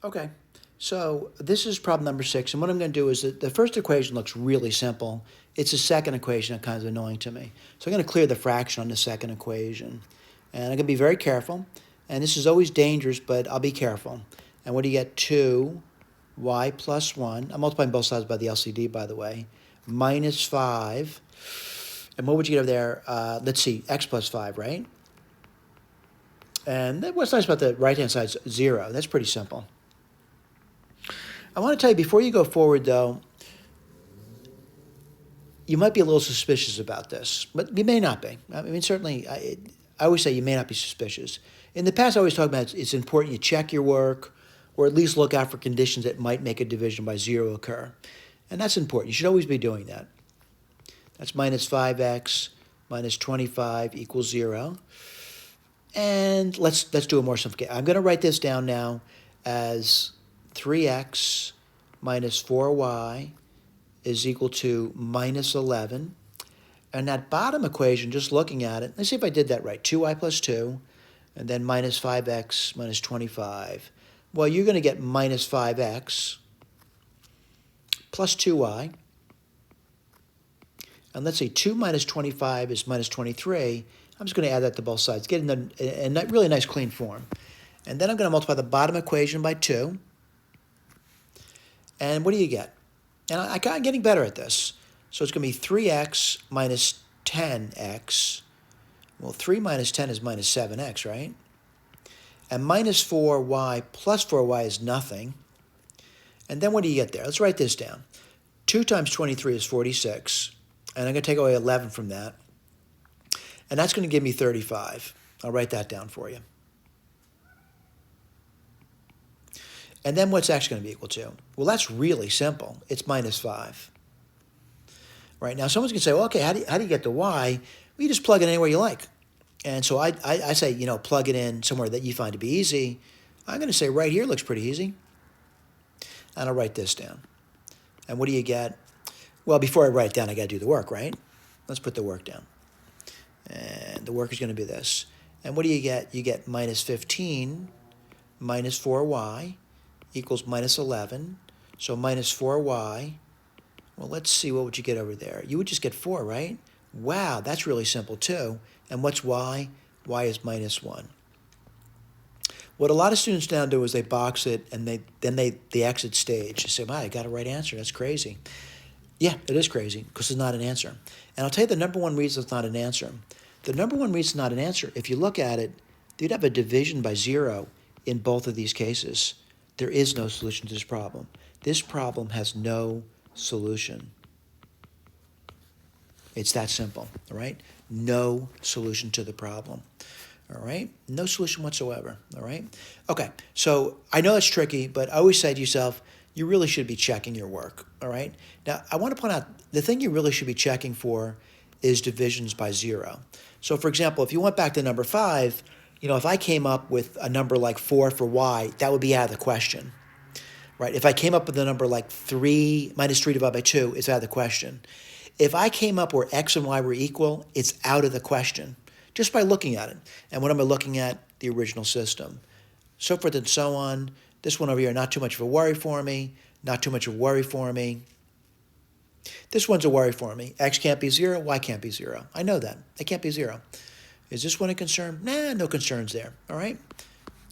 Okay, so this is problem number 6, and what I'm going to do is that the first equation looks really simple. It's the second equation that kind of annoying to me. So I'm going to clear the fraction on the second equation, and I'm going to be very careful. And this is always dangerous, but I'll be careful. And what do you get? 2y plus 1. I'm multiplying both sides by the LCD, by the way. Minus 5. And what would you get over there? Let's see, x plus 5, right? And what's nice about the right-hand side is 0. That's pretty simple. I want to tell you, before you go forward, though, you might be a little suspicious about this, but you may not be. I mean, certainly, I always say you may not be suspicious. In the past, I always talk about it's important you check your work, or at least look out for conditions that might make a division by 0 occur. And that's important. You should always be doing that. That's minus 5x minus 25 equals 0. And let's do a more simple. I'm going to write this down now as 3x minus 4y is equal to minus 11. And that bottom equation, just looking at it, let's see if I did that right. 2y plus 2, and then minus 5x minus 25. Well, you're going to get minus 5x plus 2y. And let's see, 2 minus 25 is minus 23. I'm just going to add that to both sides, get in a really nice clean form. And then I'm going to multiply the bottom equation by 2. And what do you get? And I'm getting better at this. So it's going to be 3x minus 10x. Well, 3 minus 10 is minus 7x, right? And minus 4y plus 4y is nothing. And then what do you get there? Let's write this down. 2 times 23 is 46. And I'm going to take away 11 from that. And that's going to give me 35. I'll write that down for you. And then what's x going to be equal to? Well, that's really simple. It's minus 5. Right, now someone's going to say, well, okay, how do you get the y? Well, you just plug it anywhere you like. And so I say, plug it in somewhere that you find to be easy. I'm going to say right here looks pretty easy. And I'll write this down. And what do you get? Well, before I write it down, I got to do the work, right? Let's put the work down. And the work is going to be this. And what do you get? You get minus 15 minus 4y equals minus 11. So minus 4y. Well, let's see, what would you get over there? You would just get 4, right? Wow, that's really simple too. And what's y? Y is minus 1. What a lot of students now do is they box it, and they exit stage. They say, wow, I got a right answer. That's crazy. Yeah, it is crazy, because it's not an answer. And I'll tell you the number one reason it's not an answer. The number one reason it's not an answer, if you look at it, you'd have a division by 0 in both of these cases. There is no solution to this problem. This problem has no solution. It's that simple, all right? No solution to the problem, all right? No solution whatsoever, all right? Okay, so I know it's tricky, but I always say to yourself, you really should be checking your work, all right? Now, I want to point out, the thing you really should be checking for is divisions by 0. So, for example, if you went back to number 5, if I came up with a number like 4 for y, that would be out of the question, right? If I came up with a number like 3 minus 3 divided by 2, it's out of the question. If I came up where x and y were equal, it's out of the question, just by looking at it. And what am I looking at? The original system. So forth and so on. This one over here, not too much of a worry for me, not too much of a worry for me. This one's a worry for me. X can't be 0, y can't be 0. I know that. It can't be 0. Is this one a concern? Nah, no concerns there, all right?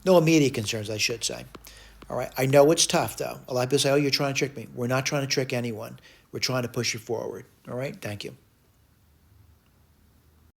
No immediate concerns, I should say. All right, I know it's tough, though. A lot of people say, oh, you're trying to trick me. We're not trying to trick anyone. We're trying to push you forward, all right? Thank you.